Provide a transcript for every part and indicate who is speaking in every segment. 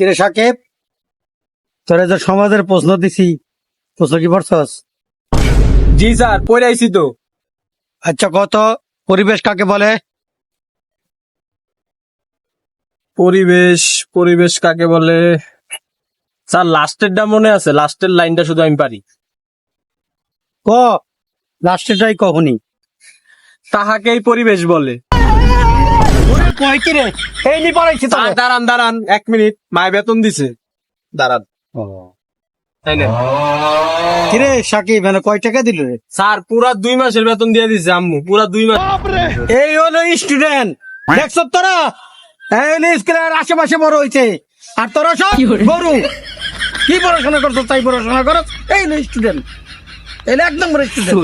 Speaker 1: কিরে সাকিব, তোরে যে সমাজের প্রশ্ন দিছি, প্রশ্ন কি পড়ছস?
Speaker 2: জি স্যার, পড়ে আইছি তো।
Speaker 1: আচ্ছা, কত পরিবেশ কাকে বলে?
Speaker 2: পরিবেশ পরিবেশ কাকে বলে? স্যার লাস্টেরটা মনে আছে, লাস্টের লাইনটা শুধু আমি পারি।
Speaker 1: ক লাস্টেরটাই কখনই
Speaker 2: তাহাকেই পরিবেশ বলে।
Speaker 1: কয় কিরে, এই নি পড়াইছি তো।
Speaker 2: স্যার দাঁড়ান দাঁড়ান 1 মিনিট, মায় বেতন দিছে, দাঁড়ান। তাই না
Speaker 1: কিরে সাকিব, মানে কয় টাকা দিল রে?
Speaker 2: স্যার? পুরা 2 মাসের বেতন দিয়ে দিছে আম্মু, পুরা 2 মাস।
Speaker 1: এই হলো স্টুডেন্ট, দেখছ তোরা? এই হলো স্কুলের আশেপাশে বড় হয়েছে, আর তোরা সব গরু। কি পড়াশোনা করছো তাই পড়াশোনা করো। এই হলো স্টুডেন্ট, এলে একদম বড় স্টুডেন্ট।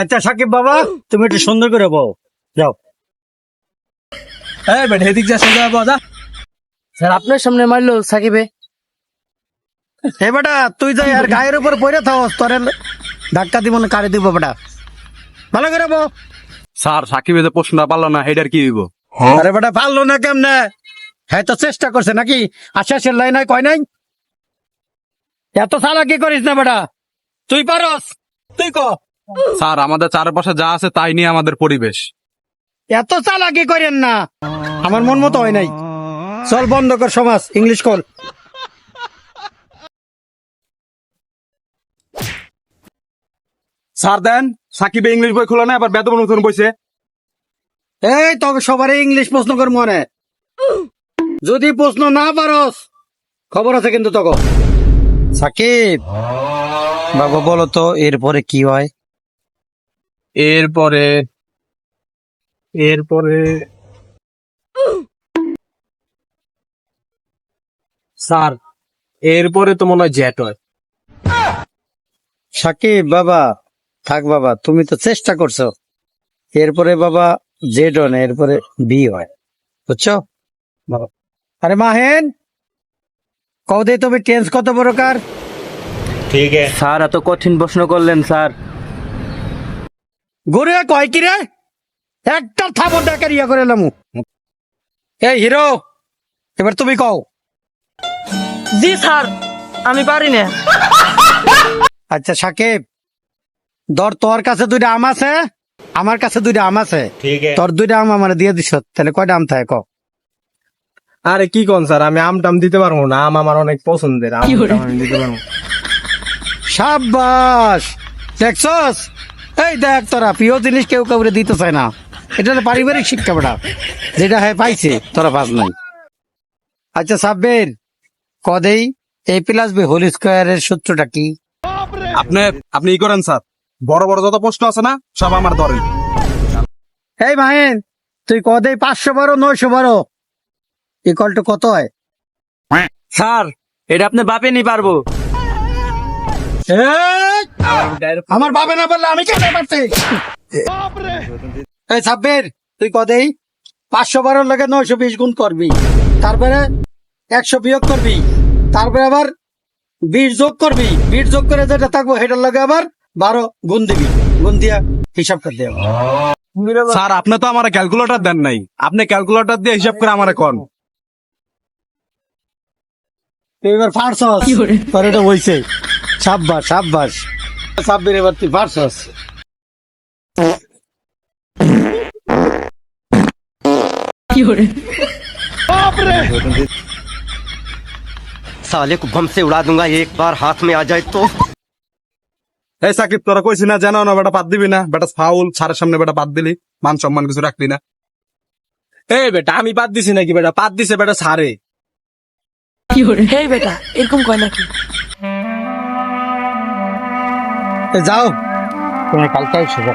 Speaker 1: আচ্ছা সাকিব বাবা, তুমি একটু সুন্দর করে বল, যাও।
Speaker 2: এই বেটা এদিক যা, সোজা বাজা।
Speaker 3: স্যার আপনার সামনে মারলো সাকিবে।
Speaker 1: হে বেটা, তুই যাই আর গায়ের উপর পড়ে থাকস, তোর ধাক্কা দিব না কারে দিব বেটা, ভালো করে বল।
Speaker 4: স্যার সাকিবে যে প্রশ্নটা পারলো না, হেডার কি হইব?
Speaker 1: আরে বেটা, পারলো না কেমনে? হ্যাঁ তো চেষ্টা করছে নাকি? আশ্বাসের লাই নাই, কয় নাই। এত চালাকি করিস না বেটা, তুই পারস, তুই ক।
Speaker 4: স্যার আমাদের চারপাশে যা আছে তাই নিয়ে আমাদের পরিবেশ।
Speaker 1: এত চালাকি করেন না, আমার মন মতো হয় নাই। চল বন্ধ কর সমাজ, ইংলিশ কল।
Speaker 4: স্যার দেন, সাকিবে ইংলিশ বই খোলা না, আবার বেতন নতুন বইছে।
Speaker 1: এই তোকে সবারই ইংলিশ প্রশ্ন কর মনে, যদি প্রশ্ন না পারস খবর আছে কিন্তু তোকে। সাকিব বাবা বলো তো, এরপরে কি হয়?
Speaker 2: এরপরে এরপরে স্যার, এরপরে তো মনে হয় জেট হয়।
Speaker 1: সাকিব বাবা, থাক বাবা, তুমি তো চেষ্টা করছো। এরপরে বাবা জেড হয় না, এরপরে বি হয়, বুঝছো বাবা? আরে মাহেন, কও দে তুমি টেন্স কত প্রকার?
Speaker 3: স্যার এত কঠিন প্রশ্ন করলেন স্যার।
Speaker 1: গরু কয় কি রে, একটা থাপড় ডাকার ইয়া করে এলাম। এই হিরো, এবার তুমি কও।
Speaker 3: জি স্যার, আমি পারি না।
Speaker 1: আচ্ছা সাকিব, ধর তোর কাছে 2টা আম আছে, আমার কাছে 2টা আম আছে, তোর 2টা আম আমার দিয়ে দিস, তাহলে কয়টা আম থাকে ক?
Speaker 2: আরে কি কোন স্যার, আমি আম টাম দিতে পারবো না, আম আমার অনেক পছন্দের, আম টাম আমি দিতে পারবো।
Speaker 1: সাব্বাস, দেখছস? এই দেখ, তোরা প্রিয় জিনিস কেউ কাউরে দিতে চায় না, এটা হলো পারিবারিক শিক্ষা বেটা, যেটা হয় পাইছে, তোরা পাস নাই। আচ্ছা সাব্বির, কদেই A+B হোল স্কয়ারের সূত্রটা কি?
Speaker 4: আপনি আপনি ই করেন স্যার, বড় বড় যত প্রশ্ন আছে না সব আমার ধরেন।
Speaker 1: এই মাহিন, তুই কদেই 512 912 ইকুয়াল টু কত হয়?
Speaker 3: স্যার এটা আপনি বাপে নি পারবো।
Speaker 1: এই, আমার বাবা না বললে আমি কেন পারছি? এই সাব্বির, তুই কদেই 512 লাগে 920 গুণ করবি, তারপরে 100 বিয়োগ করবি, তারপরে আবার 20 যোগ করবি, 20 যোগ করে যেটা থাকবো সেটার লাগে আবার 12 গুণ দিবি, গুণ দিয়া হিসাব করে দেব।
Speaker 4: স্যার আপনি তো আমার ক্যালকুলেটর দেন নাই, আপনি ক্যালকুলেটর দিয়ে হিসাব করে আমারে কোন।
Speaker 1: তুই এবার পারছস, তোর এটা হইছে। সাব্বাস সাব্বাস সাব্বির, এবার তুই পারছস।
Speaker 5: साले को बम से उड़ा दूंगा एक बार हाथ में आ जाए तो।
Speaker 4: এই সাকিব, তোরা কইছি না জানো না বেটা, পাত দিবি না বেটা, ফাউল, স্যারের সামনে বেটা পাত দিলি, মান সম্মান কিছু রাখলি না।
Speaker 2: এই বেটা, আমি পাত দিছি নাকি বেটা? পাত দিছে বেটা সারে।
Speaker 3: এই বেটা এরকম কয় নাকি?
Speaker 1: যাও, তোমার কালকে শুভ।